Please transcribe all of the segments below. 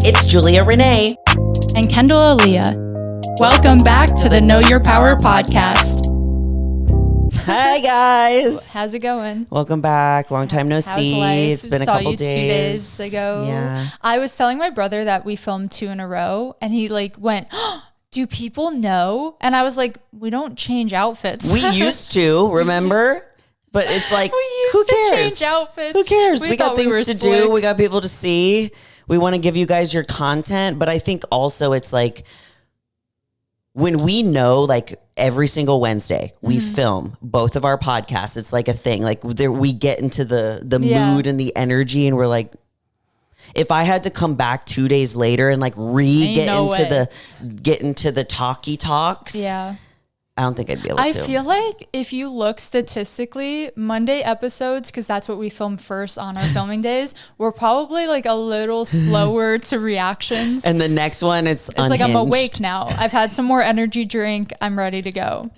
It's Julia Renee. And Kendall Aaliyah. Welcome back to the Know Your Power podcast. Hi, guys. How's it going? Welcome back. Long time no see. Life? It's been a Saw couple you days. 2 days ago. Yeah. I was telling my brother that we filmed 2 in a row, and he went, do people know? And I was like, we don't change outfits. We used to, remember? But it's like, we who used cares? to change outfits. Who cares? We got things to do. Slick. We got people to see. We want to give you guys your content. But I think also it's like, when we know, like, every single Wednesday we film both of our podcasts, it's like a thing. Like, we get into the mood and the energy, and we're like, if I had to come back 2 days later and like get into the talky talks, yeah, I don't think I'd be able to. I feel like if you look statistically, Monday episodes, because that's what we film first on our filming days, we're probably like a little slower to reactions. And the next one, it's unhinged. Like, I'm awake now. I've had some more energy drink. I'm ready to go.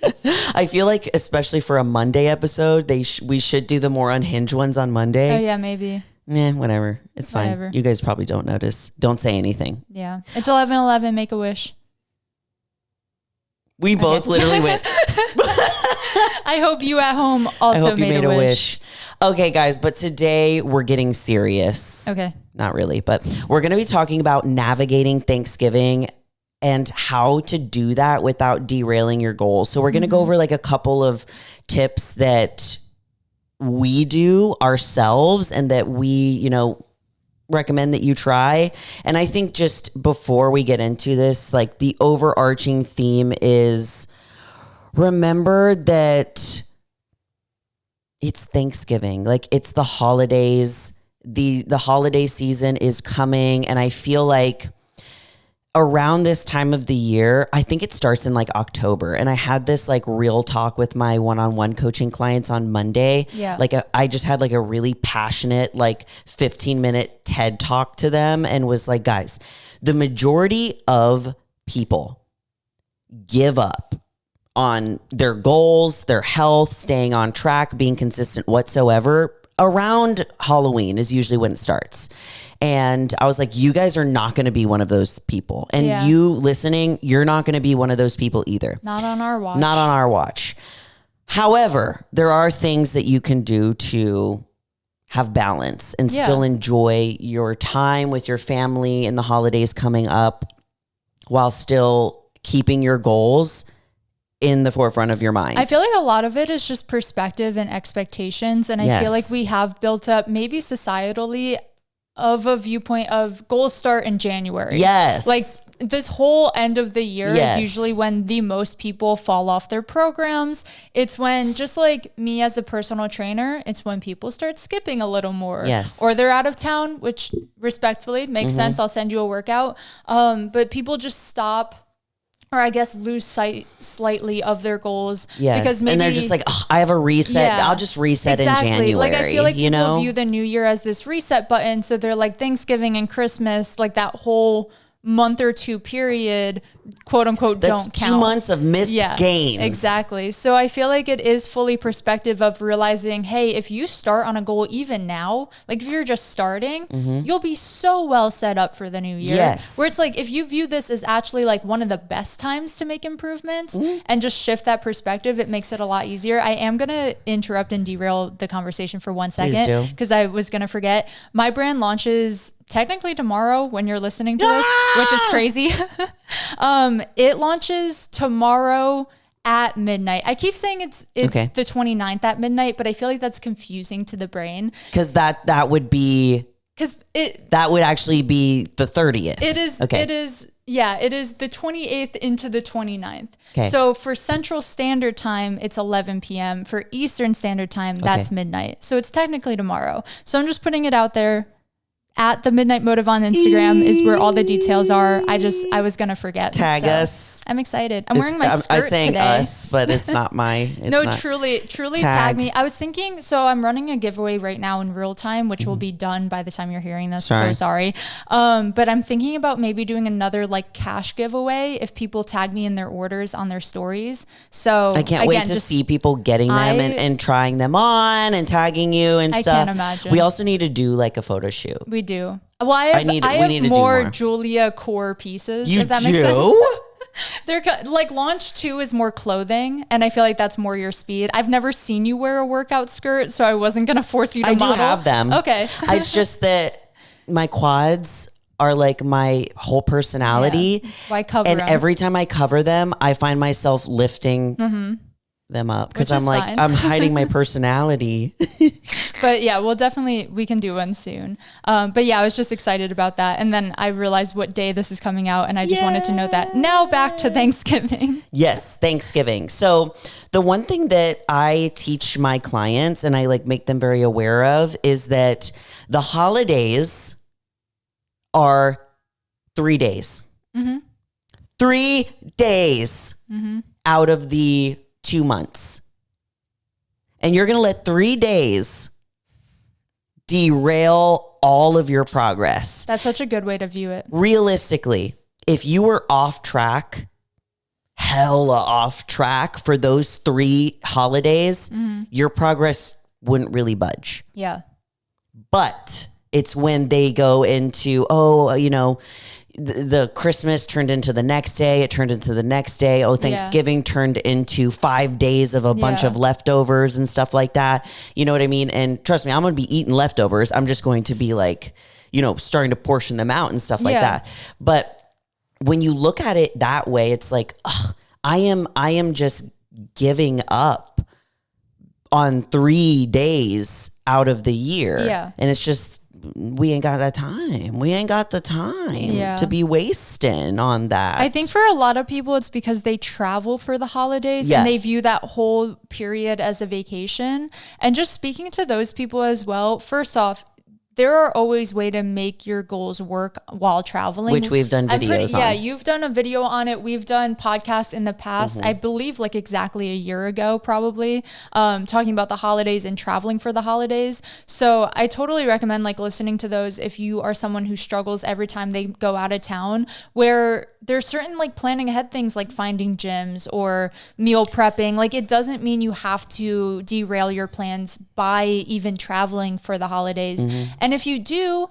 I feel like, especially for a Monday episode, we should do the more unhinged ones on Monday. Oh yeah, maybe. Whatever. It's fine. You guys probably don't notice. Don't say anything. Yeah. It's 11:11. Make a wish. We both literally went. I hope you at home also made a wish. Okay, guys, but today we're getting serious. Okay. Not really, but we're going to be talking about navigating Thanksgiving and how to do that without derailing your goals. So we're going to go over like a couple of tips that we do ourselves and that we, recommend that you try. And I think just before we get into this, like, the overarching theme is remember that it's Thanksgiving. Like, it's the holidays. The holiday season is coming. And I feel like around this time of the year, I think it starts in like October. And I had this like real talk with my one-on-one coaching clients on Monday. Yeah. Like I just had like a really passionate, like 15-minute TED talk to them and was like, guys, the majority of people give up on their goals, their health, staying on track, being consistent whatsoever. Around Halloween is usually when it starts. And I was like, you guys are not going to be one of those people. And you listening, you're not going to be one of those people either. Not on our watch. Not on our watch. However, there are things that you can do to have balance and still enjoy your time with your family and the holidays coming up while still keeping your goals in the forefront of your mind. I feel like a lot of it is just perspective and expectations. And I feel like we have built up, maybe societally, of a viewpoint of goals start in January. Yes. Like, this whole end of the year is usually when the most people fall off their programs. It's when, just like me as a personal trainer, it's when people start skipping a little more. Yes. Or they're out of town, which respectfully makes sense. I'll send you a workout. But people just stop, or I guess lose sight slightly of their goals. Yes. Because maybe, and they're just like, oh, I have a reset. I'll just reset in January. Like, I feel like people view the new year as this reset button. So they're like, Thanksgiving and Christmas, like that whole month or two period, quote unquote, That's don't count. 2 months of missed gains. Exactly. So I feel like it is fully perspective of realizing, hey, if you start on a goal even now, like if you're just starting, you'll be so well set up for the new year. Yes. Where it's like, if you view this as actually like one of the best times to make improvements and just shift that perspective, it makes it a lot easier. I am going to interrupt and derail the conversation for 1 second because I was going to forget. My brand launches technically tomorrow when you're listening to this, which is crazy. It launches tomorrow at midnight. I keep saying it's the 29th at midnight, but I feel like that's confusing to the brain. Because that would be... that would actually be the 30th. It is. Okay. It is. Yeah, it is the 28th into the 29th. Okay. So for Central Standard Time, it's 11 p.m. For Eastern Standard Time, that's midnight. So it's technically tomorrow. So I'm just putting it out there. At the Midnight Motive on Instagram is where all the details are. I was going to forget. Tag us. I'm excited. I'm wearing my skirt today. I'm saying us, but it's not my... truly tag me. I was thinking, so I'm running a giveaway right now in real time, which will be done by the time you're hearing this. So sorry. But I'm thinking about maybe doing another like cash giveaway if people tag me in their orders on their stories. So I can't wait to see people getting them and trying them on and tagging you and stuff. I can't imagine. We also need to do like a photo shoot. We do. Well, I have we need to do more more Julia core pieces. You if that do? makes sense. They're like launch 2 is more clothing, and I feel like that's more your speed. I've never seen you wear a workout skirt, so I wasn't gonna force you to model. I do have them. Okay. It's just that my quads are like my whole personality. Yeah. Why cover and them? every time I cover them, I find myself lifting them up because I'm like, fine. I'm hiding my personality. But yeah, we can do one soon. But yeah, I was just excited about that. And then I realized what day this is coming out, and I just wanted to note that. Now back to Thanksgiving. Yes, Thanksgiving. So the one thing that I teach my clients and I like make them very aware of is that the holidays are 3 days. 3 days out of the 2 months. And you're going to let 3 days derail all of your progress. That's such a good way to view it. Realistically, if you were off track, hella off track for those 3 holidays, your progress wouldn't really budge. Yeah. But it's when they go into, the Christmas turned into the next day. It turned into the next day. Oh, Thanksgiving turned into 5 days of a bunch of leftovers and stuff like that. You know what I mean? And trust me, I'm going to be eating leftovers. I'm just going to be like, starting to portion them out and stuff like that. But when you look at it that way, it's like, I am just giving up on 3 days out of the year. Yeah. And it's just, we ain't got that time. We ain't got the time to be wasting on that. I think for a lot of people, it's because they travel for the holidays and they view that whole period as a vacation. And just speaking to those people as well, first off, there are always ways to make your goals work while traveling. Which we've done videos on. Yeah, you've done a video on it. We've done podcasts in the past, I believe like exactly a year ago, probably, talking about the holidays and traveling for the holidays. So I totally recommend like listening to those if you are someone who struggles every time they go out of town, where there's certain like planning ahead things like finding gyms or meal prepping. Like it doesn't mean you have to derail your plans by even traveling for the holidays. And if you do,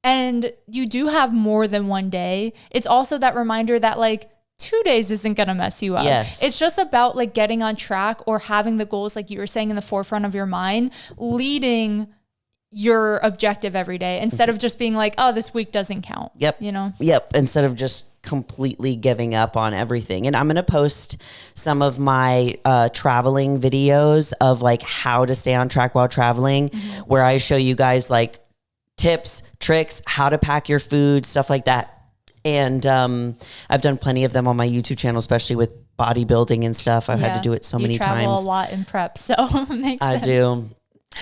and you do have more than one day, it's also that reminder that like 2 days isn't going to mess you up. Yes. It's just about like getting on track or having the goals, like you were saying, in the forefront of your mind, leading your objective every day instead of just being like, oh, this week doesn't count. Yep. Yep. Instead of just completely giving up on everything. And I'm going to post some of my traveling videos of like how to stay on track while traveling, where I show you guys like tips, tricks, how to pack your food, stuff like that. And I've done plenty of them on my YouTube channel, especially with bodybuilding and stuff. I've had to do it so many times. You travel a lot in prep, so it makes sense.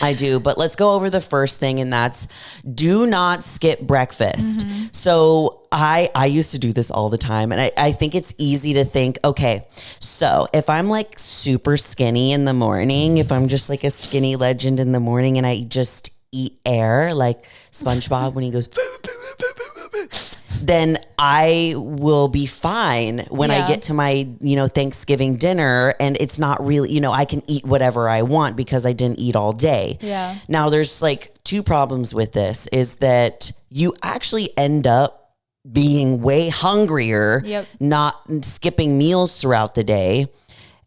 I do. But let's go over the first thing, and that's do not skip breakfast. So I used to do this all the time. And I think it's easy to think, okay, so if I'm like super skinny in the morning, if I'm just like a skinny legend in the morning and I just eat air like SpongeBob when he goes, then I will be fine when I get to my, Thanksgiving dinner, and it's not really, I can eat whatever I want because I didn't eat all day. Yeah. Now there's like 2 problems with this is that you actually end up being way hungrier, not skipping meals throughout the day.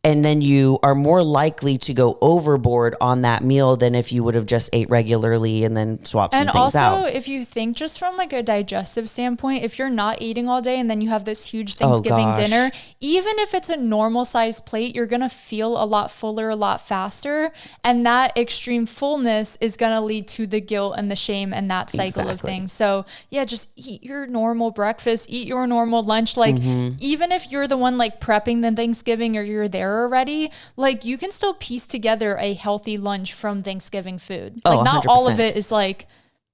And then you are more likely to go overboard on that meal than if you would have just ate regularly and then swapped some things out. And also, if you think just from like a digestive standpoint, if you're not eating all day and then you have this huge Thanksgiving dinner, even if it's a normal sized plate, you're going to feel a lot fuller, a lot faster. And that extreme fullness is going to lead to the guilt and the shame and that cycle of things. So yeah, just eat your normal breakfast, eat your normal lunch. Like even if you're the one like prepping the Thanksgiving or you're there already, like you can still piece together a healthy lunch from Thanksgiving food. Like not 100%. all of it is like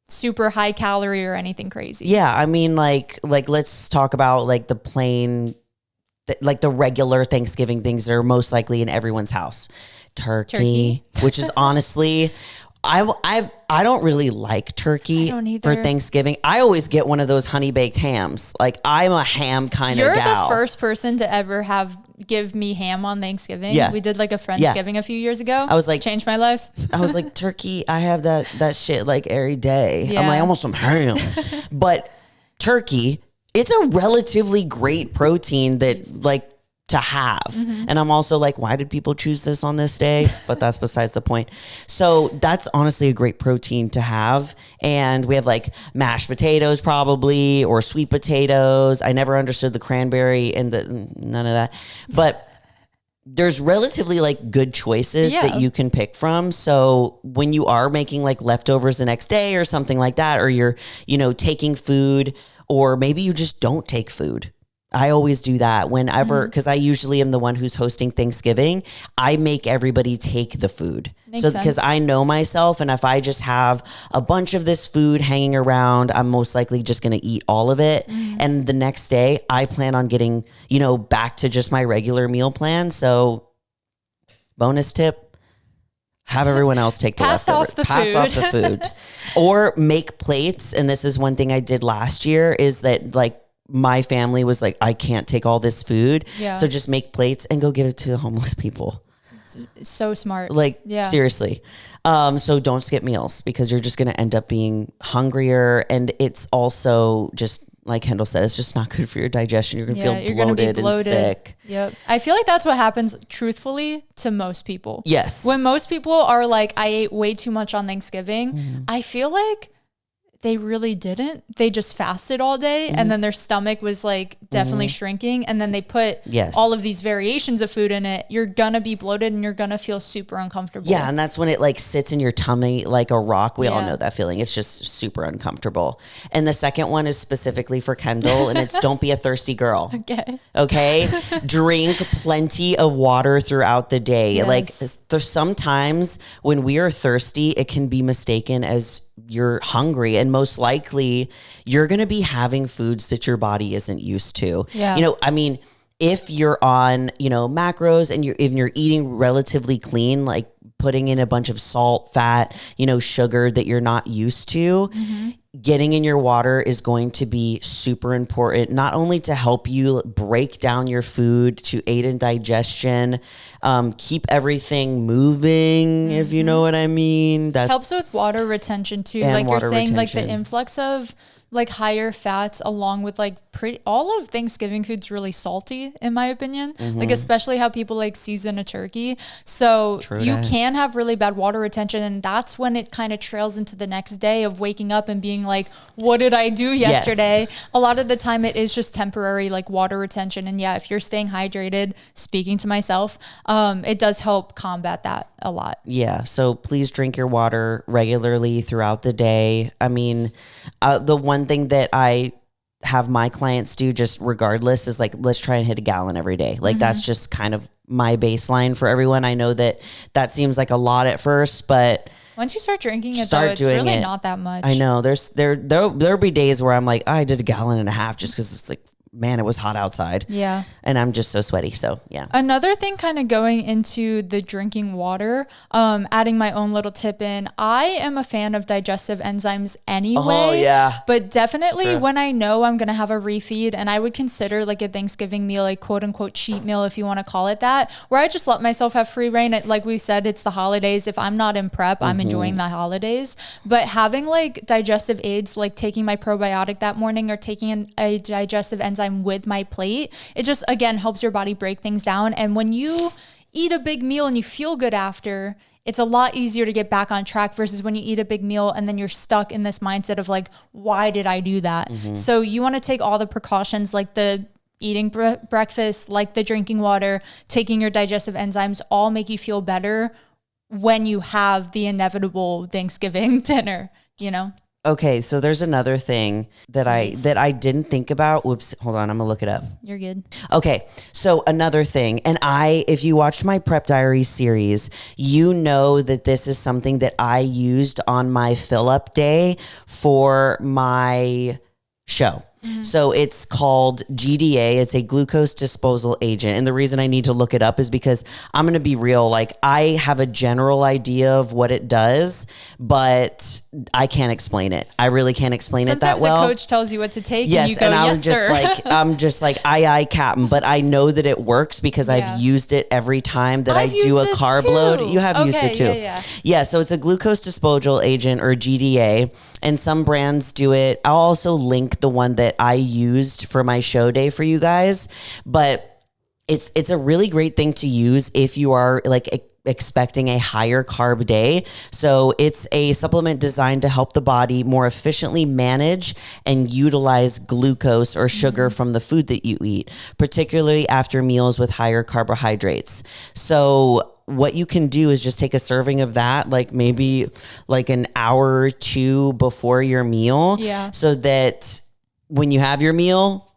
super high calorie or anything crazy. Yeah, I mean like let's talk about like the plain, like the regular Thanksgiving things that are most likely in everyone's house. Turkey. Which is honestly, I don't really like turkey for Thanksgiving. I always get one of those honey baked hams. Like I'm a ham kind of gal. You're the first person to ever have give me ham on Thanksgiving. Yeah. We did like a Friendsgiving a few years ago. I was like, changed my life. I was like, turkey, I have that shit like every day. Yeah. I'm like, I want some ham. But turkey, it's a relatively great protein that like to have. And I'm also like, why did people choose this on this day? But that's besides the point. So that's honestly a great protein to have. And we have like mashed potatoes probably, or sweet potatoes. I never understood the cranberry and none of that. But there's relatively like good choices that you can pick from. So when you are making like leftovers the next day or something like that, or you're, taking food, or maybe you just don't take food. I always do that whenever, because I usually am the one who's hosting Thanksgiving. I make everybody take the food. Because I know myself, and if I just have a bunch of this food hanging around, I'm most likely just going to eat all of it. And the next day I plan on getting, back to just my regular meal plan. So bonus tip, have everyone else take the leftovers. Pass off the food. Or make plates. And this is one thing I did last year, is that like, my family was like, I can't take all this food. Yeah. So just make plates and go give it to homeless people. So smart. Like, seriously. So don't skip meals, because you're just going to end up being hungrier. And it's also just, like Kendall said, it's just not good for your digestion. You're going to feel bloated and sick. Yep. I feel like that's what happens, truthfully, to most people. Yes. When most people are like, I ate way too much on Thanksgiving, I feel like they really didn't. They just fasted all day, and then their stomach was like definitely shrinking. And then they put all of these variations of food in it. You're going to be bloated and you're going to feel super uncomfortable. Yeah. And that's when it like sits in your tummy like a rock. We all know that feeling. It's just super uncomfortable. And the second one is specifically for Kendall, and it's don't be a thirsty girl. Okay. Drink plenty of water throughout the day. Like there's sometimes when we are thirsty, it can be mistaken as you're hungry, and most likely you're going to be having foods that your body isn't used to. I mean, if you're on, macros, and you're eating relatively clean, like putting in a bunch of salt, fat, sugar that you're not used to, getting in your water is going to be super important, not only to help you break down your food, to aid in digestion, keep everything moving, if you know what I mean. That helps with water retention too. Like you're saying, like the influx of like higher fats, along with like all of Thanksgiving food's really salty, in my opinion. Like especially how people like season a turkey. So you can have really bad water retention, and that's when it kind of trails into the next day of waking up and being like, what did I do yesterday? A lot of the time it is just temporary like water retention. And if you're staying hydrated, speaking to myself, it does help combat that a lot. Yeah. So please drink your water regularly throughout the day. I mean, the one thing that I have my clients do just regardless is like, let's try and hit a gallon every day. Like that's just kind of my baseline for everyone. I know that seems like a lot at first, but once you start drinking it, it's really not that much. I know there'll be days where I'm like, I did a gallon and a half just because it's like, man, it was hot outside. Yeah. And I'm just so sweaty. So yeah. Another thing kind of going into the drinking water, adding my own little tip in, I am a fan of digestive enzymes anyway. Oh yeah. But definitely when I know I'm going to have a refeed, and I would consider like a Thanksgiving meal, like quote unquote cheat meal, if you want to call it that, where I just let myself have free reign. Like we said, it's the holidays. If I'm not in prep, I'm enjoying the holidays. But having like digestive aids, like taking my probiotic that morning, or taking a digestive enzyme with my plate, it just again helps your body break things down. And when you eat a big meal and you feel good after, it's a lot easier to get back on track versus when you eat a big meal and then you're stuck in this mindset of like, why did I do that? So you want to take all the precautions, like the eating breakfast, like the drinking water, taking your digestive enzymes, all make you feel better when you have the inevitable Thanksgiving dinner, Okay, so there's another thing that I didn't think about. Whoops, hold on, I'm gonna look it up. You're good. Okay, so another thing, and if you watched my Prep Diaries series, you know that this is something that I used on my fill-up day for my show. So it's called GDA. It's a glucose disposal agent. And the reason I need to look it up is because I'm going to be real. Like, I have a general idea of what it does, but I can't explain it. I really can't explain it that well. Sometimes a coach tells you what to take yes, and you go, yes, sir. I'm just like, aye, Captain. But I know that it works because I've used it every time that I do a carb load. You have used it too. Yeah, so it's a glucose disposal agent, or GDA, and some brands do it. I'll also link the one that I used for my show day for you guys, but it's a really great thing to use if you are like expecting a higher carb day. So it's a supplement designed to help the body more efficiently manage and utilize glucose or sugar from the food that you eat, particularly after meals with higher carbohydrates. So what you can do is just take a serving of that, like maybe like an hour or two before your meal, so that when you have your meal,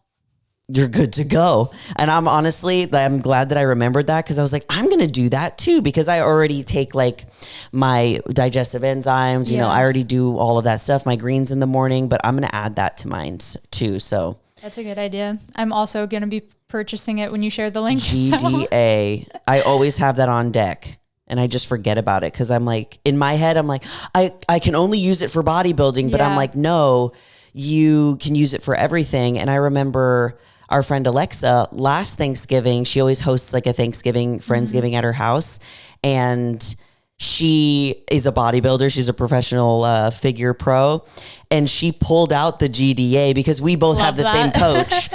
you're good to go. And I'm glad that I remembered that, because I was like, I'm going to do that too, because I already take like my digestive enzymes, you know, I already do all of that stuff, my greens in the morning, but I'm going to add that to mine too. So that's a good idea. I'm also going to be purchasing it when you share the link. GDA. I always have that on deck. And I just forget about it, because I'm like, in my head, I'm like, I can only use it for bodybuilding, but I'm like, no, you can use it for everything. And I remember our friend Alexa, last Thanksgiving, she always hosts like a Thanksgiving Friendsgiving at her house. And she is a bodybuilder. She's a professional figure pro. And she pulled out the GDA because we both have the same coach.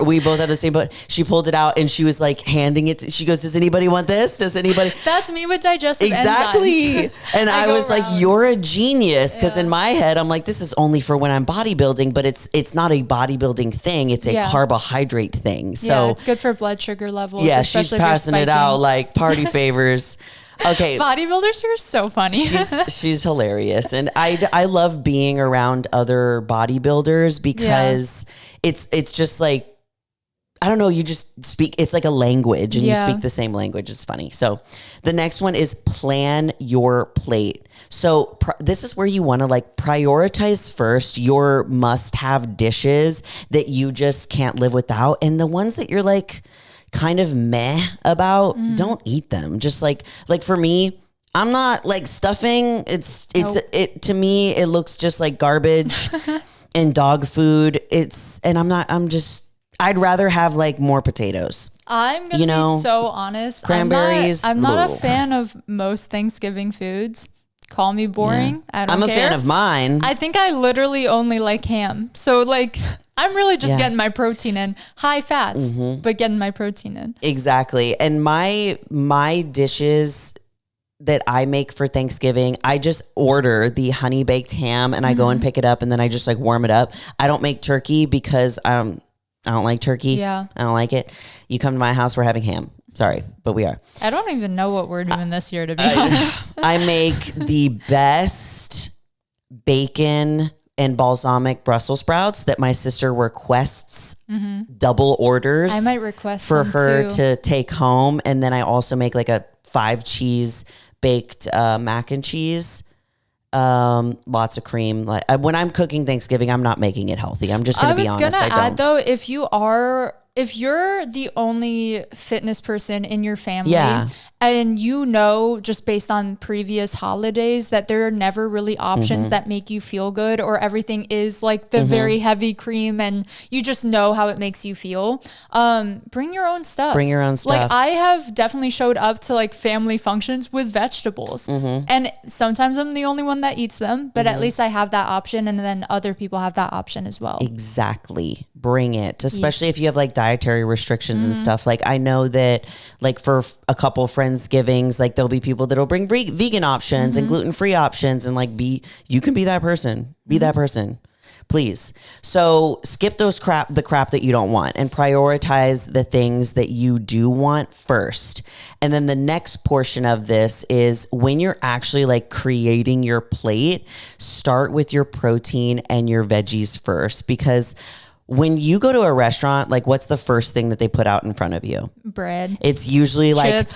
We both have the same, but she pulled it out and she was like handing it. She goes, does anybody want this? Does anybody? That's me with digestive enzymes. And I was like, you're a genius. Because in my head, I'm like, this is only for when I'm bodybuilding, but it's not a bodybuilding thing. It's a carbohydrate thing. So it's good for blood sugar levels. Yeah, she's passing it out like party favors. Okay. Bodybuilders are so funny. She's hilarious. And I love being around other bodybuilders because it's just like, I don't know, you just speak, it's like a language and you speak the same language. It's funny. So the next one is plan your plate. So this is where you want to like prioritize first your must-have dishes that you just can't live without. And the ones that you're like kind of meh about, don't eat them. Just like for me, I'm not like stuffing. It to me, it looks just like garbage and dog food. I'd rather have like more potatoes. I'm going to be so honest. Cranberries. I'm not a fan of most Thanksgiving foods. Call me boring. I don't care. I'm a fan of mine. I think I literally only like ham. So like, I'm really just getting my protein in, high fats, but getting my protein in. Exactly. And my dishes that I make for Thanksgiving, I just order the honey baked ham and I go and pick it up and then I just like warm it up. I don't make turkey because I don't like turkey. Yeah. I don't like it. You come to my house, we're having ham. Sorry, but we are. I don't even know what we're doing this year, to be honest. I make the best bacon and balsamic Brussels sprouts that my sister requests double orders. I might request for her too. to take home. And then I also make like a 5-cheese baked mac and cheese. Lots of cream. Like when I'm cooking Thanksgiving, I'm not making it healthy. I'm just going to be honest. I was going to add though, if you're the only fitness person in your family and you know, just based on previous holidays, that there are never really options that make you feel good, or everything is like the very heavy cream and you just know how it makes you feel, bring your own stuff. Like I have definitely showed up to like family functions with vegetables and sometimes I'm the only one that eats them, but at least I have that option, and then other people have that option as well. Exactly. Bring it, especially if you have like dietary restrictions and stuff. Like I know that like for a couple Friendsgivings, like there'll be people that'll bring vegan options and gluten-free options, and like you can be that person. Be that person, please. So skip the crap that you don't want and prioritize the things that you do want first. And then the next portion of this is when you're actually like creating your plate, start with your protein and your veggies first, because when you go to a restaurant, like what's the first thing that they put out in front of you? Bread. It's usually like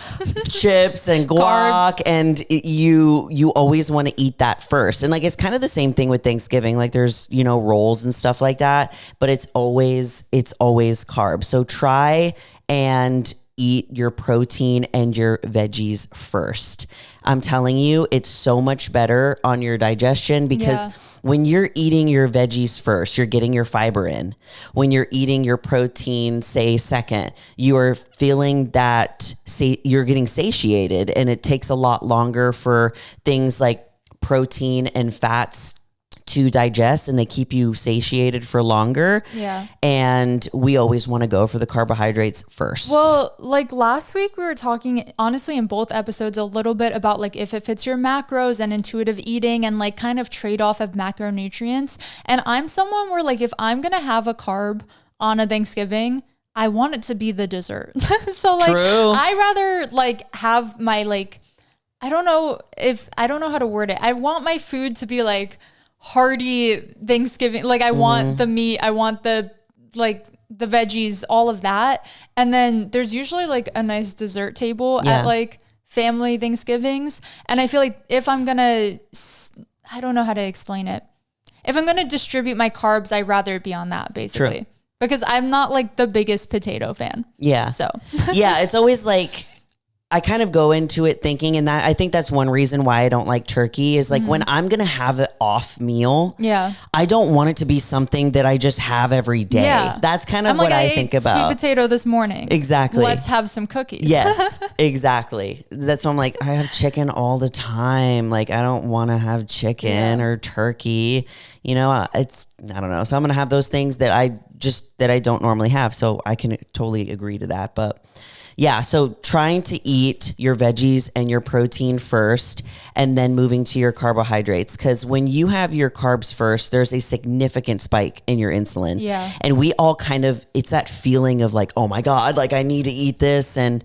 chips and guac, and you always want to eat that first. And like it's kind of the same thing with Thanksgiving. Like there's, you know, rolls and stuff like that, but it's always carbs. So try and eat your protein and your veggies first. I'm telling you, it's so much better on your digestion because when you're eating your veggies first, you're getting your fiber in. When you're eating your protein, say second, you are feeling that you're getting satiated, and it takes a lot longer for things like protein and fats to digest, and they keep you satiated for longer. Yeah. And we always want to go for the carbohydrates first. Well, like last week we were talking, honestly, in both episodes a little bit about like if it fits your macros and intuitive eating and like kind of trade-off of macronutrients. And I'm someone where like if I'm going to have a carb on a Thanksgiving, I want it to be the dessert. So like I rather like have my like, I don't know how to word it. I want my food to be like hearty Thanksgiving. Like I want the meat, I want the like the veggies, all of that. And then there's usually like a nice dessert table at like family Thanksgivings. And I feel like if I'm gonna, I don't know how to explain it. If I'm gonna distribute my carbs, I'd rather it be on that basically. True. Because I'm not like the biggest potato fan. Yeah. So yeah, it's always like, I kind of go into it thinking, and that I think that's one reason why I don't like turkey is like when I'm going to have an off meal, I don't want it to be something that I just have every day. Yeah. That's kind of what I think about. Sweet potato this morning. Exactly. Let's have some cookies. Yes, exactly. That's why I'm like, I have chicken all the time. Like I don't want to have chicken or turkey. You know, I don't know. So I'm going to have those things that I don't normally have. So I can totally agree to that. But yeah, so trying to eat your veggies and your protein first and then moving to your carbohydrates. Because when you have your carbs first, there's a significant spike in your insulin. Yeah. And we all it's that feeling of like, oh my God, like I need to eat this. And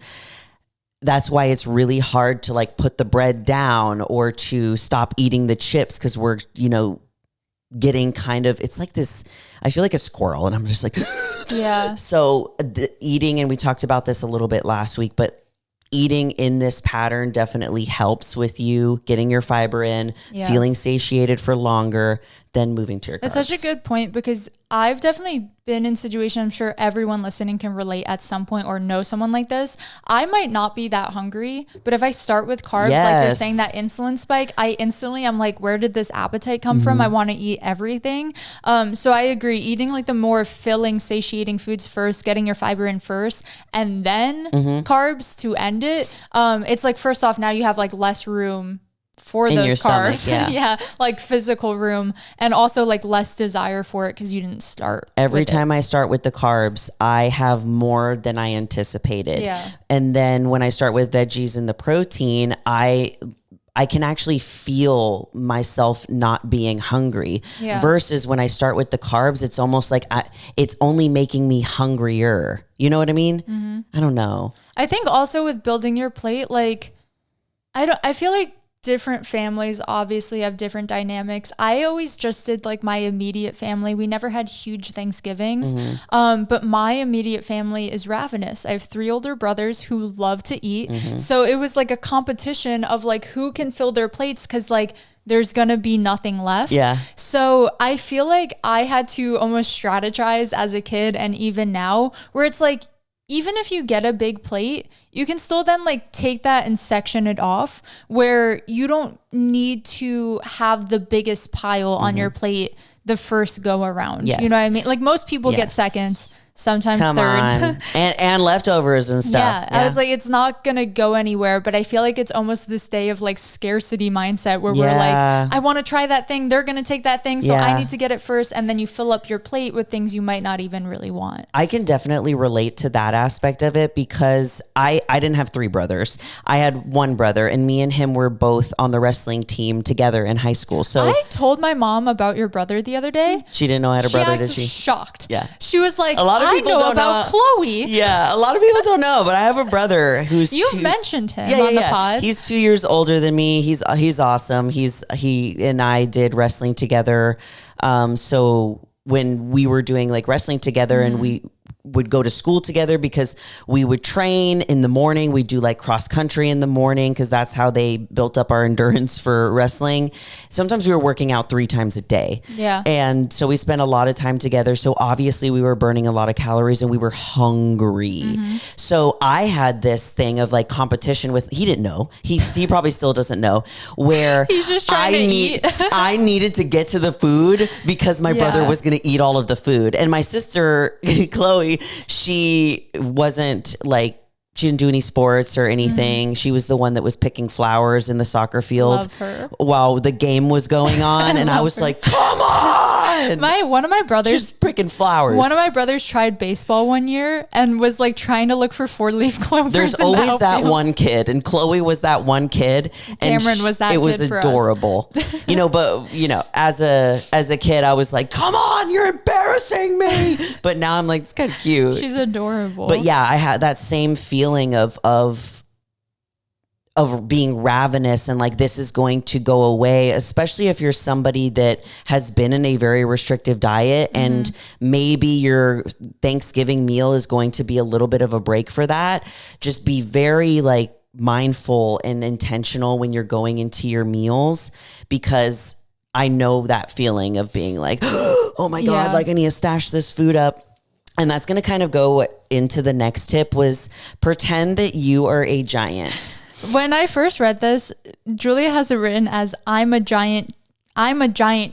that's why it's really hard to like put the bread down or to stop eating the chips because we're, you know, getting kind of, it's like this, I feel like a squirrel and I'm just like, yeah. So the eating, and we talked about this a little bit last week, but eating in this pattern definitely helps with you getting your fiber in, feeling satiated for longer, then moving to your carbs. That's such a good point because I've definitely been in situations, I'm sure everyone listening can relate at some point or know someone like this. I might not be that hungry, but if I start with carbs, like you're saying, that insulin spike, I'm like, where did this appetite come from? I want to eat everything. So I agree. Eating like the more filling, satiating foods first, getting your fiber in first, and then carbs to end it. It's like, first off, now you have like less room for in those carbs. Stomach, like physical room, and also like less desire for it because you didn't start. Every time I start with the carbs, I have more than I anticipated. And then when I start with veggies and the protein, I can actually feel myself not being hungry versus when I start with the carbs, it's almost like it's only making me hungrier. You know what I mean? I don't know. I think also with building your plate, like I feel like different families obviously have different dynamics. I always just did like my immediate family. We never had huge Thanksgivings. But my immediate family is ravenous. I have 3 older brothers who love to eat. So it was like a competition of like who can fill their plates because like there's going to be nothing left. So I feel like I had to almost strategize as a kid and even now where it's like, even if you get a big plate, you can still then like take that and section it off where you don't need to have the biggest pile on your plate the first go around. You know what I mean? Like most people get seconds, sometimes thirds. and leftovers and stuff. I was like, it's not going to go anywhere, but I feel like it's almost this day of like scarcity mindset where we're like, I want to try that thing. They're going to take that thing. So I need to get it first. And then you fill up your plate with things you might not even really want. I can definitely relate to that aspect of it because I didn't have 3 brothers. I had 1 brother and me and him were both on the wrestling team together in high school. So I told my mom about your brother the other day. She didn't know I had a brother, did she? Shocked. Yeah. She was like, a lot of people don't about Chloe. Yeah, a lot of people don't know, but I have a brother who's You've mentioned him on the pod. He's 2 years older than me. He's awesome. He and I did wrestling together. So when we were doing like wrestling together and we would go to school together because we would train in the morning. We'd do like cross country in the morning because that's how they built up our endurance for wrestling. Sometimes we were working out 3 times a day. Yeah. And so we spent a lot of time together. So obviously we were burning a lot of calories and we were hungry. So I had this thing of like competition with, he didn't know. He probably still doesn't know, where he's just trying to eat. I needed to get to the food because my brother was going to eat all of the food. And my sister, Chloe, she wasn't like, she didn't do any sports or anything. She was the one that was picking flowers in the soccer field while the game was going on. And I was like, come on. One of my brothers, just picking flowers. One of my brothers tried baseball one year and was like trying to look for 4-leaf clovers. There's always that one kid, and Chloe was that one kid. And Cameron was that. It was adorable, you know. But you know, as a kid, I was like, "Come on, you're embarrassing me." But now I'm like, it's kind of cute. She's adorable. But yeah, I had that same feeling of being ravenous and like this is going to go away, especially if you're somebody that has been in a very restrictive diet and maybe your Thanksgiving meal is going to be a little bit of a break for that. Just be very like mindful and intentional when you're going into your meals, because I know that feeling of being like, oh my God, like I need to stash this food up. And that's going to kind of go into the next tip, was pretend that you are a giant. When I first read this, Julia has it written as I'm a giant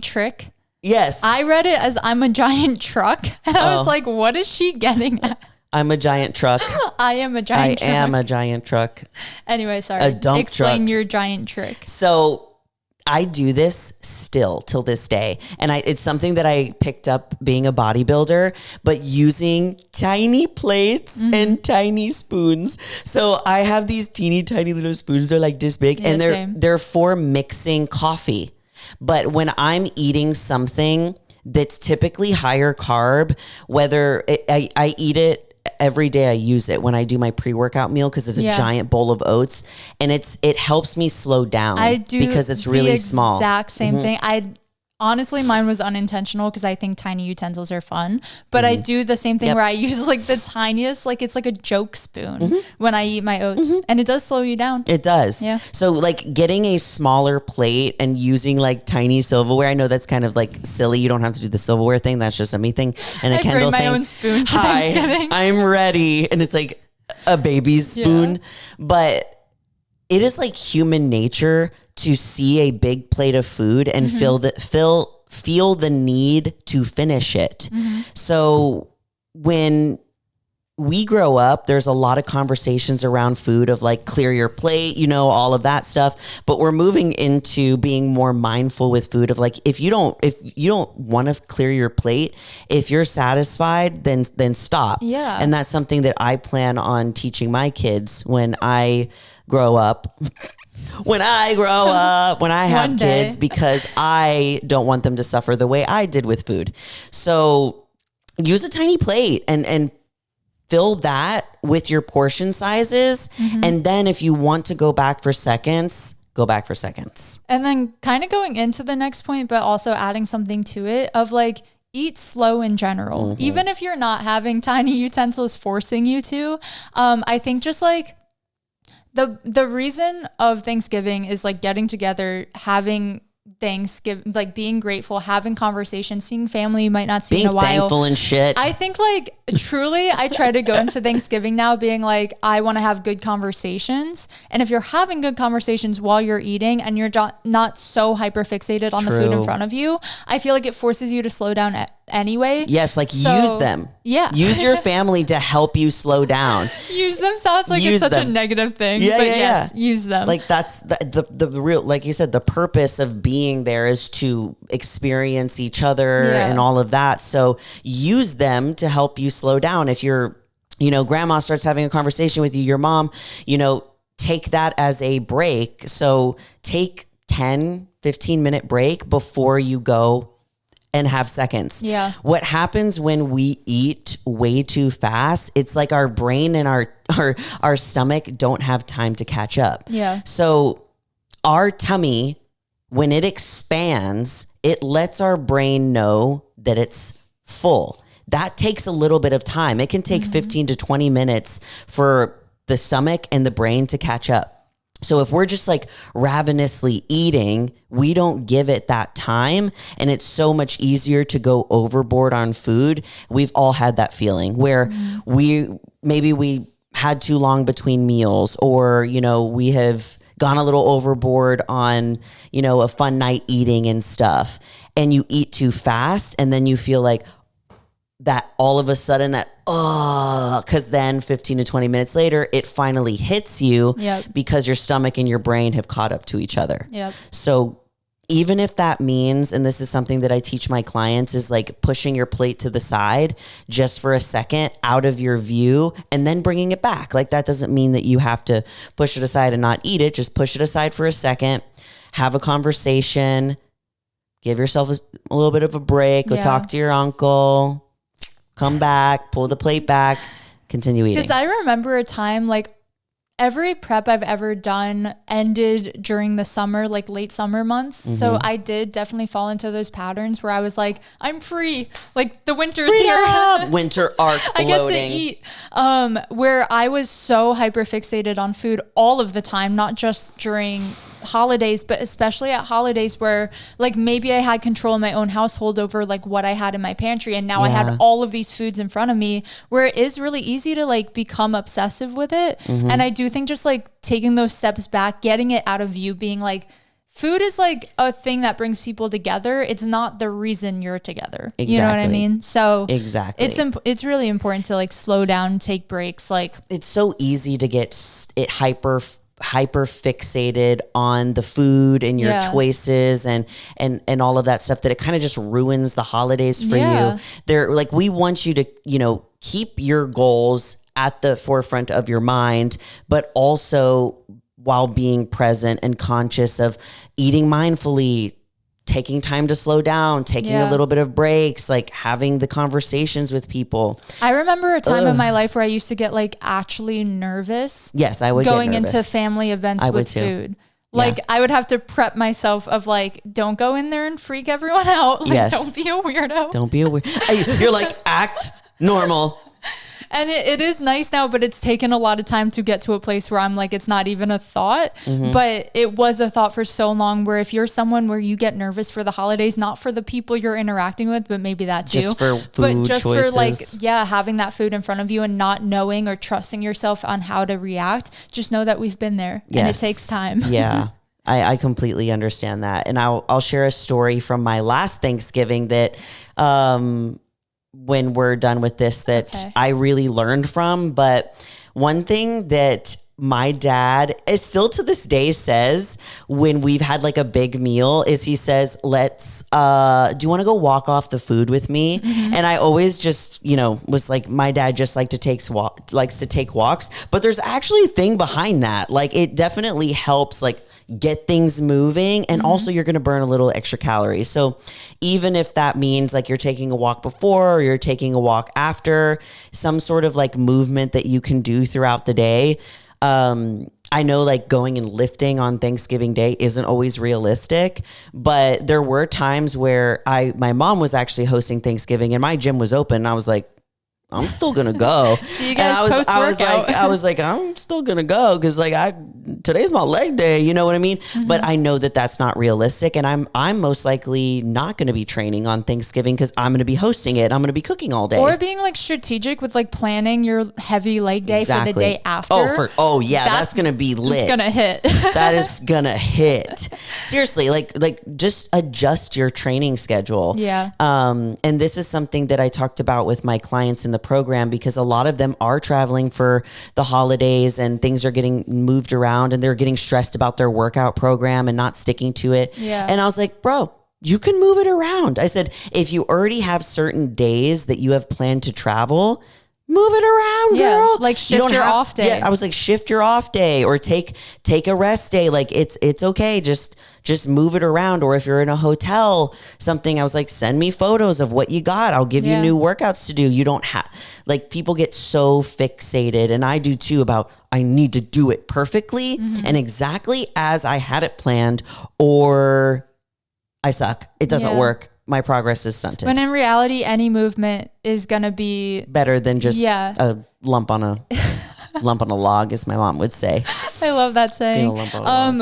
trick. Yes. I read it as I'm a giant truck. And I was like, what is she getting at? I'm a giant truck. I am a giant truck. I am a giant truck. Anyway, sorry. A dump Explain truck. your giant trick. So I do this still till this day. And it's something that I picked up being a bodybuilder, but using tiny plates and tiny spoons. So I have these teeny tiny little spoons. They're like this big, and they're for mixing coffee. But when I'm eating something that's typically higher carb, whether I eat it every day, I use it when I do my pre-workout meal because it's a giant bowl of oats, and it helps me slow down. I do because it's really small. Exact same thing. Honestly, mine was unintentional because I think tiny utensils are fun, but I do the same thing where I use like the tiniest, like it's like a joke spoon when I eat my oats, and it does slow you down. It does. Yeah. So like getting a smaller plate and using like tiny silverware. I know that's kind of like silly. You don't have to do the silverware thing. That's just a me thing and a Kendall thing. I bring my own spoon to Hi, Thanksgiving. I'm ready. And it's like a baby's spoon, but it is like human nature to see a big plate of food and feel the need to finish it. So when we grow up, there's a lot of conversations around food of like clear your plate, you know, all of that stuff. But we're moving into being more mindful with food of like, if you don't want to clear your plate, if you're satisfied, then stop. Yeah. And that's something that I plan on teaching my kids when I grow up. When I have kids, because I don't want them to suffer the way I did with food. So use a tiny plate and fill that with your portion sizes. And then if you want to go back for seconds, go back for seconds. And then kind of going into the next point, but also adding something to it of like, eat slow in general. Even if you're not having tiny utensils forcing you to, I think just like, the reason of Thanksgiving is like getting together, having Thanksgiving, like being grateful, having conversations, seeing family you might not see in a while. Being thankful and shit. I think like truly I try to go into Thanksgiving now being like, I want to have good conversations. And if you're having good conversations while you're eating and you're not so hyper fixated on the food in front of you, I feel like it forces you to slow down anyway. Yes, like use them. Yeah. Use your family to help you slow down. Use them sounds like it's such a negative thing. Yeah, but yeah, yes, use them. Like that's the real, like you said, the purpose of being there is to experience each other and all of that. So use them to help you slow down. If grandma starts having a conversation with you, your mom, take that as a break. So take 10-15 minute break before you go and have seconds. Yeah. What happens when we eat way too fast? It's like our brain and our stomach don't have time to catch up. Yeah. So our tummy, when it expands, it lets our brain know that it's full. That takes a little bit of time. It can take 15 to 20 minutes for the stomach and the brain to catch up. So if we're just like ravenously eating, we don't give it that time, and it's so much easier to go overboard on food. We've all had that feeling where we had too long between meals, or, you know, we have gone a little overboard on, you know, a fun night eating and stuff, and you eat too fast, and then you feel like that all of a sudden that, because then 15 to 20 minutes later, it finally hits you because your stomach and your brain have caught up to each other. So even if that means, and this is something that I teach my clients, is like pushing your plate to the side just for a second out of your view and then bringing it back. Like that doesn't mean that you have to push it aside and not eat it. Just push it aside for a second, have a conversation, give yourself a little bit of a break, go talk to your uncle, come back, pull the plate back, continue eating. Because I remember a time, like, every prep I've ever done ended during the summer, like late summer months. So I did definitely fall into those patterns where I was like, I'm free. Like the winter's here. Winter arc I get to eat. Where I was so hyper fixated on food all of the time, not just during holidays, but especially at holidays where like maybe I had control in my own household over like what I had in my pantry, and now I had all of these foods in front of me, where it is really easy to like become obsessive with it. And I do think just like taking those steps back, getting it out of view, being like, food is like a thing that brings people together. It's not the reason you're together. Exactly. You know what I mean? So it's really important to like slow down, take breaks. Like it's so easy to get it hyper fixated on the food and your choices and all of that stuff, that it kind of just ruins the holidays for you. They're like, we want you to, you know, keep your goals at the forefront of your mind, but also while being present and conscious of eating mindfully, taking time to slow down, taking a little bit of breaks, like having the conversations with people. I remember a time in my life where I used to get like actually nervous. Yes, I would going get nervous. Into family events with food. Like I would have to prep myself of like, don't go in there and freak everyone out. Like, don't be a weirdo. Don't be a weirdo. You're like, act normal. And it is nice now, but it's taken a lot of time to get to a place where I'm like, it's not even a thought, but it was a thought for so long, where if you're someone where you get nervous for the holidays, not for the people you're interacting with, but maybe that too, just for food but just choices. For like, having that food in front of you and not knowing or trusting yourself on how to react, just know that we've been there and it takes time. I completely understand that. And I'll share a story from my last Thanksgiving that, when we're done with this, that I really learned from. But one thing that my dad is still to this day says when we've had like a big meal is he says, let's, do you want to go walk off the food with me? And I always just, you know, was like, my dad just likes to take walks, but there's actually a thing behind that. Like it definitely helps like get things moving, and also you're going to burn a little extra calories. So even if that means like you're taking a walk before or you're taking a walk after, some sort of like movement that you can do throughout the day. I know like going and lifting on Thanksgiving Day isn't always realistic, but there were times where my mom was actually hosting Thanksgiving and my gym was open, and I was like, I'm still gonna go. See you guys post-workout. I was like, I'm still gonna go because like today's my leg day. You know what I mean? But I know that that's not realistic, and I'm most likely not gonna be training on Thanksgiving because I'm gonna be hosting it. I'm gonna be cooking all day. Or being like strategic with like planning your heavy leg day for the day after. That's gonna be lit. It's gonna hit. That is gonna hit. Seriously, like just adjust your training schedule. Yeah. And this is something that I talked about with my clients in the program, because a lot of them are traveling for the holidays and things are getting moved around and they're getting stressed about their workout program and not sticking to it. And I was like, bro, you can move it around. I said, if you already have certain days that you have planned to travel, move it around, girl. Like shift your off day. Yeah, I was like, shift your off day or take a rest day. Like it's okay. Just move it around. Or if you're in a hotel, something, I was like, send me photos of what you got. I'll give you new workouts to do. You don't have, like, people get so fixated, and I do too, about I need to do it perfectly and exactly as I had it planned, or I suck. It doesn't work. my progress is stunted. When in reality, any movement is going to be better than just a lump on a log, as my mom would say. I love that saying.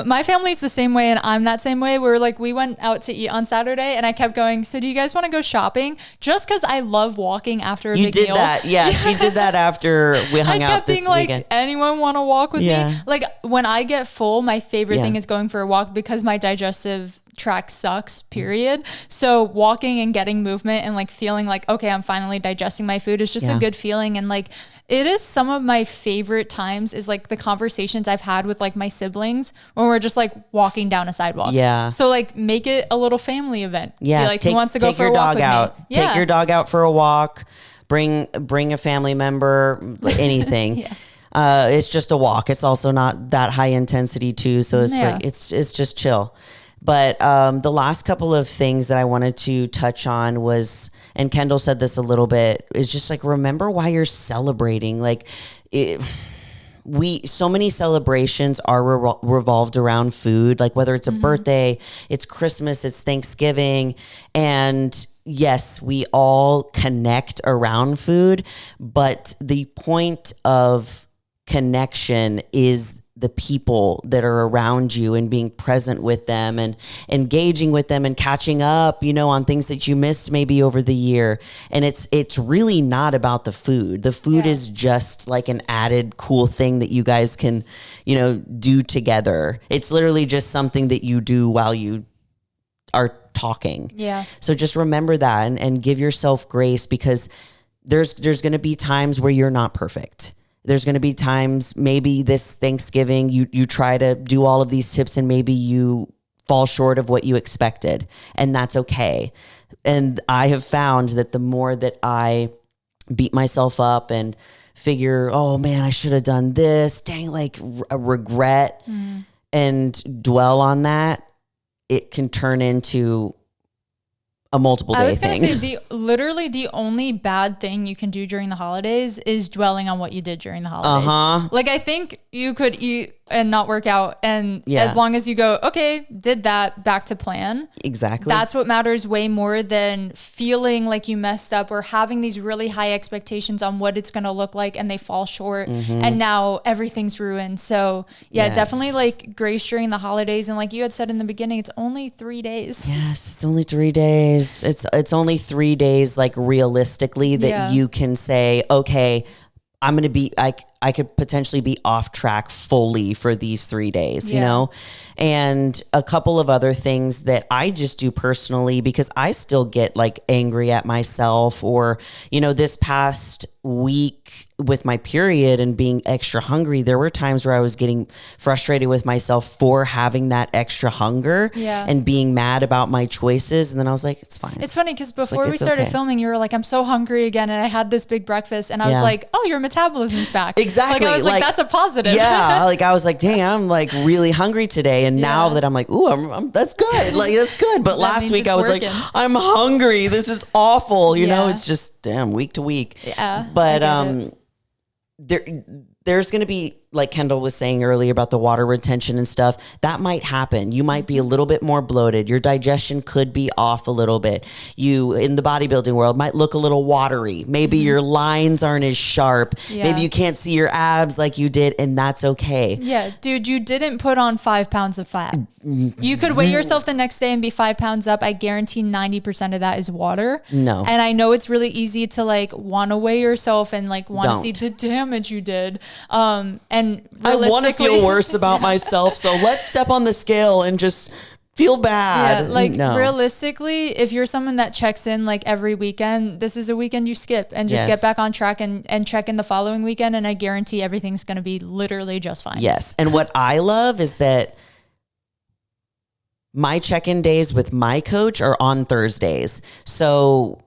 My family's the same way, and I'm that same way. We went out to eat on Saturday, and I kept going, so do you guys want to go shopping? Just because I love walking after a big meal. You did that. Yeah, she did that after we hung out this weekend. Anyone want to walk with me? Like, when I get full, my favorite thing is going for a walk because my digestive track sucks, period. So walking and getting movement and like feeling like, okay, I'm finally digesting my food is just a good feeling. And like, it is some of my favorite times is like the conversations I've had with like my siblings when we're just like walking down a sidewalk. Yeah. So like make it a little family event. Yeah. Be like, who wants to go for a walk with me? Yeah. Take your dog out for a walk. Bring a family member, anything. It's just a walk. It's also not that high intensity too. So it's like, it's just chill. But the last couple of things that I wanted to touch on was, and Kendall said this a little bit, is just like, remember why you're celebrating. Like so many celebrations are revolved around food, like whether it's a birthday, it's Christmas, it's Thanksgiving. And yes, we all connect around food, but the point of connection is the people that are around you and being present with them and engaging with them and catching up, on things that you missed maybe over the year. And it's really not about the food. The food is just like an added cool thing that you guys can, do together. It's literally just something that you do while you are talking. Yeah. So just remember that and give yourself grace, because there's going to be times where you're not perfect. There's going to be times, maybe this Thanksgiving, you try to do all of these tips and maybe you fall short of what you expected, and that's okay. And I have found that the more that I beat myself up and figure, oh man, I should have done this, dang, like a regret, and dwell on that, it can turn into a multiple day thing. I was going to say literally the only bad thing you can do during the holidays is dwelling on what you did during the holidays. Like, I think you could eat and not work out, and as long as you go, okay, did that, back to plan. Exactly. That's what matters way more than feeling like you messed up or having these really high expectations on what it's going to look like and they fall short and now everything's ruined. So definitely like grace during the holidays. And like you had said in the beginning, it's only 3 days. Yes, it's only 3 days. It's only 3 days, like realistically, that you can say, okay, I'm going to be, I could potentially be off track fully for these 3 days, and a couple of other things that I just do personally, because I still get like angry at myself, or, this past week with my period and being extra hungry, there were times where I was getting frustrated with myself for having that extra hunger and being mad about my choices. And then I was like, it's fine. It's funny because before we started filming, you were like, I'm so hungry again. And I had this big breakfast and I was like, oh, your metabolism's back. Exactly. Like, I was like, that's a positive. Yeah. Like I was like, dang, I'm like really hungry today. And now that I'm like, ooh, I'm that's good. Like that's good. But last week I was working. Like, I'm hungry. This is awful. You know, it's just damn week to week. Yeah. But there's going to be, like Kendall was saying earlier about the water retention and stuff, that might happen. You might be a little bit more bloated. Your digestion could be off a little bit. You, in the bodybuilding world, might look a little watery. Maybe your lines aren't as sharp. Yeah. Maybe you can't see your abs like you did, and that's okay. Yeah, dude, you didn't put on 5 pounds of fat. You could weigh yourself the next day and be 5 pounds up. I guarantee 90% of that is water. No. And I know it's really easy to like want to weigh yourself and like want to see the damage you did. And I want to feel worse about myself, so let's step on the scale and just feel bad. Yeah, like realistically, if you're someone that checks in like every weekend, this is a weekend you skip and just get back on track and check in the following weekend, and I guarantee everything's going to be literally just fine. Yes. And what I love is that my check-in days with my coach are on Thursdays. So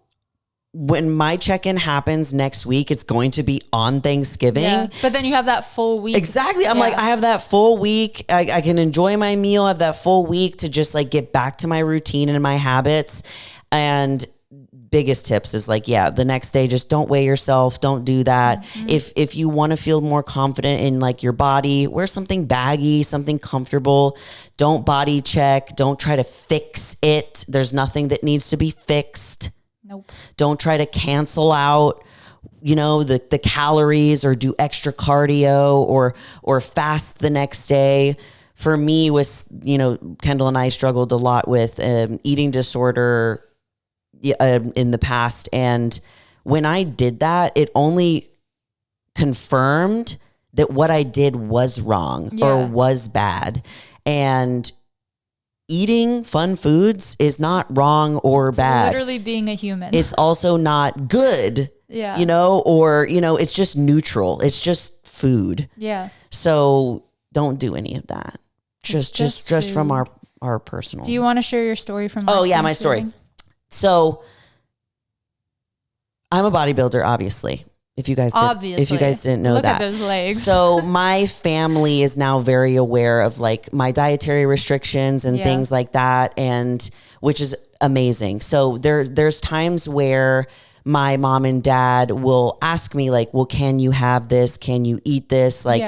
when my check-in happens next week, it's going to be on Thanksgiving. Yeah, but then you have that full week. Exactly. I'm like, I have that full week. I can enjoy my meal. I have that full week to just like get back to my routine and my habits. And biggest tips is like, the next day, just don't weigh yourself. Don't do that. If you want to feel more confident in like your body, wear something baggy, something comfortable. Don't body check. Don't try to fix it. There's nothing that needs to be fixed. Nope. Don't try to cancel out, the calories or do extra cardio or fast the next day. For me, Kendall and I struggled a lot with eating disorder in the past. And when I did that, it only confirmed that what I did was wrong or was bad. And eating fun foods is not wrong or bad. Literally being a human. It's also not good, it's just neutral. It's just food. Yeah. So don't do any of that. Just from our personal. Do you want to share your story from my story. So I'm a bodybuilder, obviously. If you guys didn't know Look that. Look at those legs. So my family is now very aware of like my dietary restrictions and things like that, and which is amazing. So there's times where my mom and dad will ask me like, well, can you have this? Can you eat this? Like,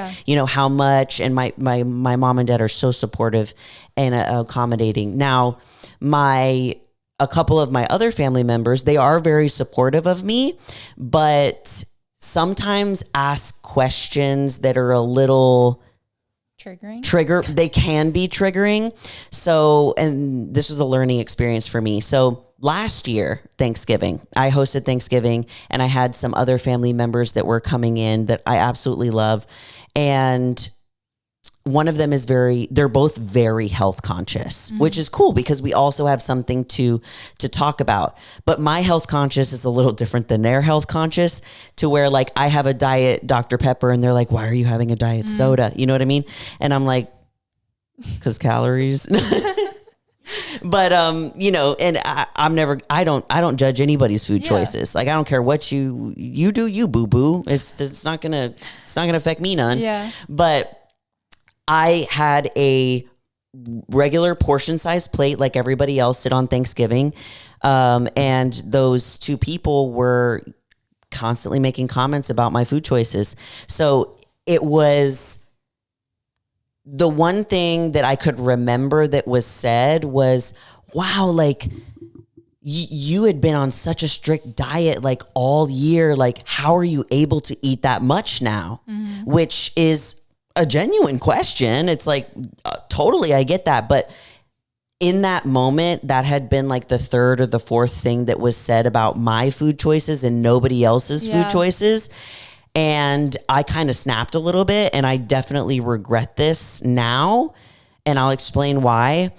how much? And my mom and dad are so supportive and accommodating. Now, a couple of my other family members, they are very supportive of me, but sometimes ask questions that are a little triggering. They can be triggering. So, and this was a learning experience for me. So last year, Thanksgiving, I hosted Thanksgiving and I had some other family members that were coming in that I absolutely love. And one of them they're both very health conscious, which is cool because we also have something to talk about. But my health conscious is a little different than their health conscious, to where like I have a diet Dr. Pepper and they're like, why are you having a diet soda? You know what I mean? And I'm like, 'cause calories. But, and I don't judge anybody's food choices. Like, I don't care what you do, you boo boo. It's not gonna affect me none. Yeah. But I had a regular portion size plate like everybody else did on Thanksgiving. And those two people were constantly making comments about my food choices. So it was the one thing that I could remember that was said was, wow, like you had been on such a strict diet like all year. Like, how are you able to eat that much now? Which is a genuine question. It's like, totally, I get that. But in that moment, that had been like the third or the fourth thing that was said about my food choices and nobody else's food choices. And I kind of snapped a little bit, and I definitely regret this now. And I'll explain why.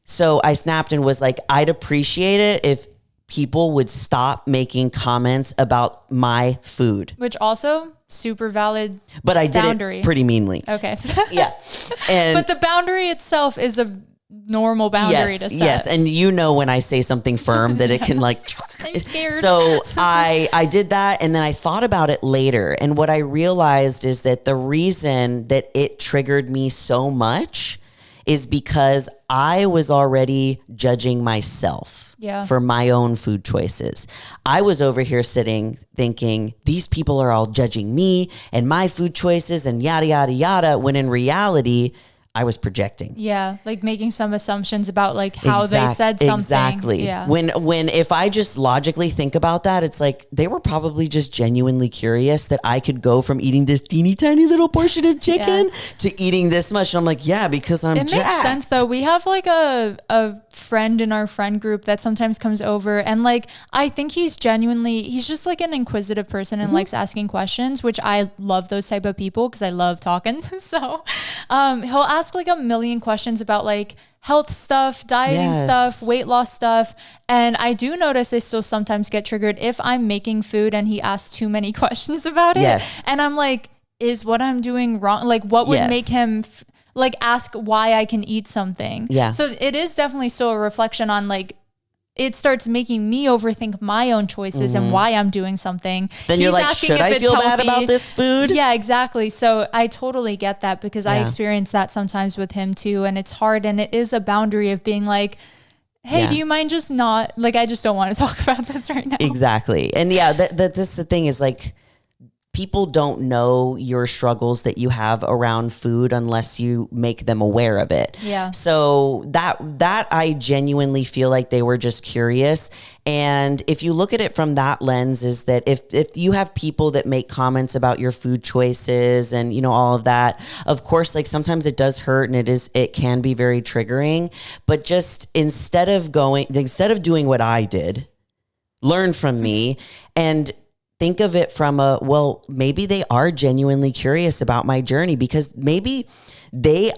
So I snapped and was like, I'd appreciate it if people would stop making comments about my food. Which also super valid. But I did boundary. It pretty meanly. Okay. Yeah. But the boundary itself is a normal boundary to set. Yes. And when I say something firm that it can like, I'm scared. So I did that. And then I thought about it later. And what I realized is that the reason that it triggered me so much is because I was already judging myself for my own food choices. I was over here sitting thinking, these people are all judging me and my food choices and yada, yada, yada, when in reality, I was projecting. Yeah, like making some assumptions about like how they said something. Exactly. Yeah. When if I just logically think about that, it's like they were probably just genuinely curious that I could go from eating this teeny tiny little portion of chicken to eating this much. And I'm like, because I'm jacked. It makes sense though. We have like a friend in our friend group that sometimes comes over, and like I think he's just like an inquisitive person and likes asking questions, which I love those type of people because I love talking. So he'll ask like a million questions about like health stuff, dieting stuff, weight loss stuff. And I do notice I still sometimes get triggered if I'm making food and he asks too many questions about it. Yes. And I'm like, is what I'm doing wrong? Like what would make him like ask why I can eat something? Yeah. So it is definitely still a reflection on like, it starts making me overthink my own choices and why I'm doing something. Then you're like, should I feel bad about this food? Yeah, exactly. So I totally get that because I experience that sometimes with him too. And it's hard. And it is a boundary of being like, hey, do you mind just not, like, I just don't want to talk about this right now. Exactly. And yeah, that's the thing is like, people don't know your struggles that you have around food unless you make them aware of it. Yeah. So that I genuinely feel like they were just curious. And if you look at it from that lens, is that if you have people that make comments about your food choices and, you know, all of that, of course, like sometimes it does hurt and it can be very triggering, but just instead of doing what I did, learn from me and think of it from well, maybe they are genuinely curious about my journey because maybe they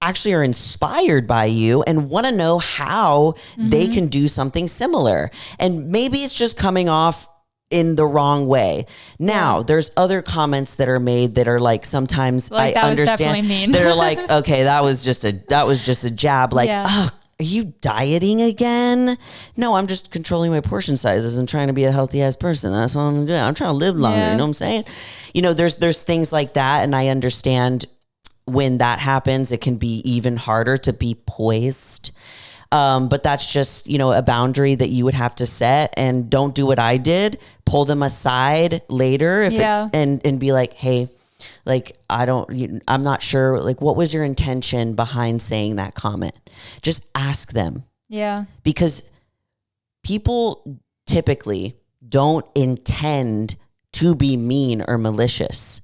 actually are inspired by you and want to know how they can do something similar. And maybe it's just coming off in the wrong way. Now, there's other comments that are made that are like, sometimes like, I that understand. was definitely mean. They're like, okay, that was just a jab. Like, are you dieting again? No, I'm just controlling my portion sizes and trying to be a healthy ass person. That's what I'm doing. I'm trying to live longer. You know what I'm saying? You know, there's things like that. And I understand when that happens, it can be even harder to be poised. But that's just, you know, a boundary that you would have to set, and don't do what I did. Pull them aside later if it's, and be like, hey, like, I'm not sure, like, what was your intention behind saying that comment? Just ask them. Yeah. Because people typically don't intend to be mean or malicious.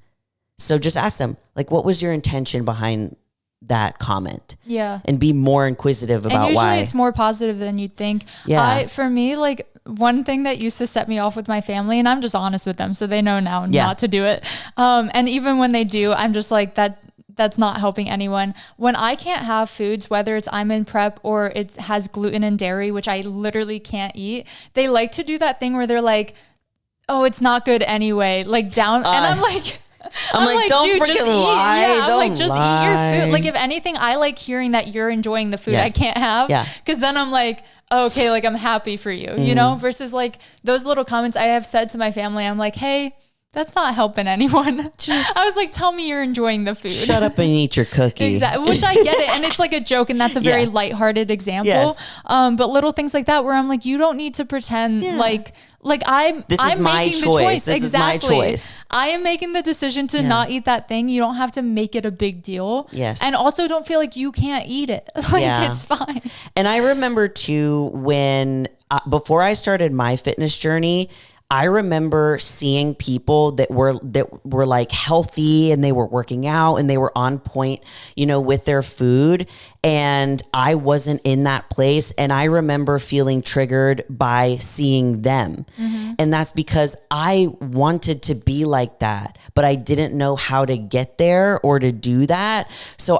So just ask them, like, what was your intention behind that comment? Yeah. And be more inquisitive about why. And usually it's more positive than you'd think. Yeah. For me, like, one thing that used to set me off with my family, and I'm just honest with them, so they know now not to do it. And even when they do, I'm just like, that's not helping anyone. When I can't have foods, whether it's I'm in prep or it has gluten and dairy, which I literally can't eat, they like to do that thing where they're like, oh, it's not good anyway. Like down. And I'm like, don't dude, freaking just lie. eat. Yeah, don't I'm like, just lie. eat your food. Like, if anything, I like hearing that you're enjoying the food I can't have. Yeah. Because then I'm like, oh, okay, like, I'm happy for you, you know, versus like those little comments I have said to my family. I'm like, hey, that's not helping anyone. I was like, tell me you're enjoying the food. Shut up and eat your cookie. Exactly. Which I get it. And it's like a joke, and that's a very lighthearted example. Yes. But little things like that where I'm like, you don't need to pretend like I'm making the choice. This exactly. is my choice. I am making the decision to not eat that thing. You don't have to make it a big deal. Yes. And also don't feel like you can't eat it. Like, it's fine. And I remember too, when, before I started my fitness journey, I remember seeing people that were like healthy and they were working out and they were on point, you know, with their food. And I wasn't in that place. And I remember feeling triggered by seeing them. Mm-hmm. And that's because I wanted to be like that, but I didn't know how to get there or to do that. So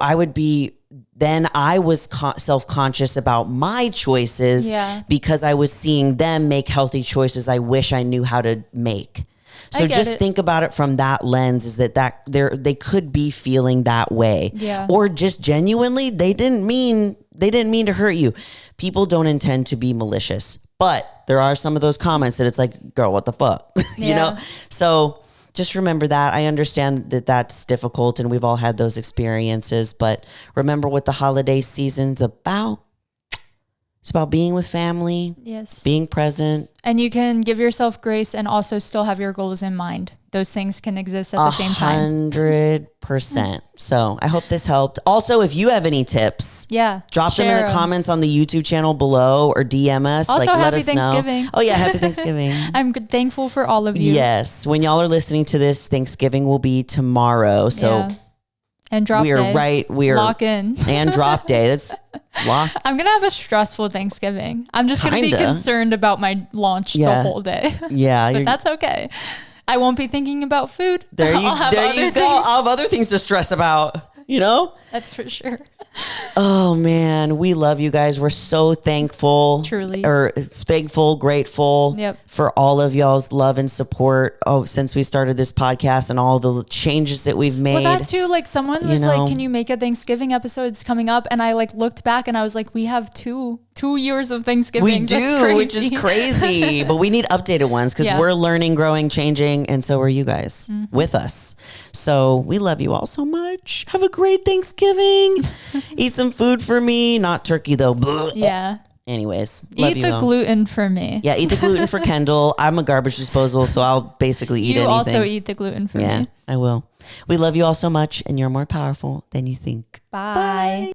then I was self-conscious about my choices because I was seeing them make healthy choices I wish I knew how to make. So just think about it from that lens, is that they could be feeling that way. Yeah. Or just genuinely, they didn't mean to hurt you. People don't intend to be malicious, but there are some of those comments that it's like, girl, what the fuck? You know? So just remember that. I understand that that's difficult and we've all had those experiences, but remember what the holiday season's about. It's about being with family, being present. And you can give yourself grace and also still have your goals in mind. Those things can exist at the same time. 100%. So I hope this helped. Also, if you have any tips, drop them in the comments on the YouTube channel below or DM us. Also, let happy us Thanksgiving. Know. Oh yeah, happy Thanksgiving. I'm thankful for all of you. Yes. When y'all are listening to this, Thanksgiving will be tomorrow. So and drop day. We are lock in. And drop day. That's lock. I'm going to have a stressful Thanksgiving. I'm just going to be concerned about my launch the whole day. Yeah. But that's okay. I won't be thinking about food. There you go. I'll have other things to stress about, you know? That's for sure. Oh man, we love you guys. We're so thankful. Truly. Or thankful, grateful for all of y'all's love and support since we started this podcast and all the changes that we've made. Well, that too, like someone was like, can you make a Thanksgiving episode? It's coming up. And I like looked back and I was like, we have two years of Thanksgiving. We do, which is crazy. But we need updated ones because we're learning, growing, changing. And so are you guys with us. So we love you all so much. Have a great Thanksgiving. Eat some food for me. Not turkey though. Yeah. Anyways, eat the gluten for me. Yeah, eat the gluten for Kendall. I'm a garbage disposal, so I'll basically eat anything. You also eat the gluten for me. Yeah, I will. We love you all so much, and you're more powerful than you think. Bye.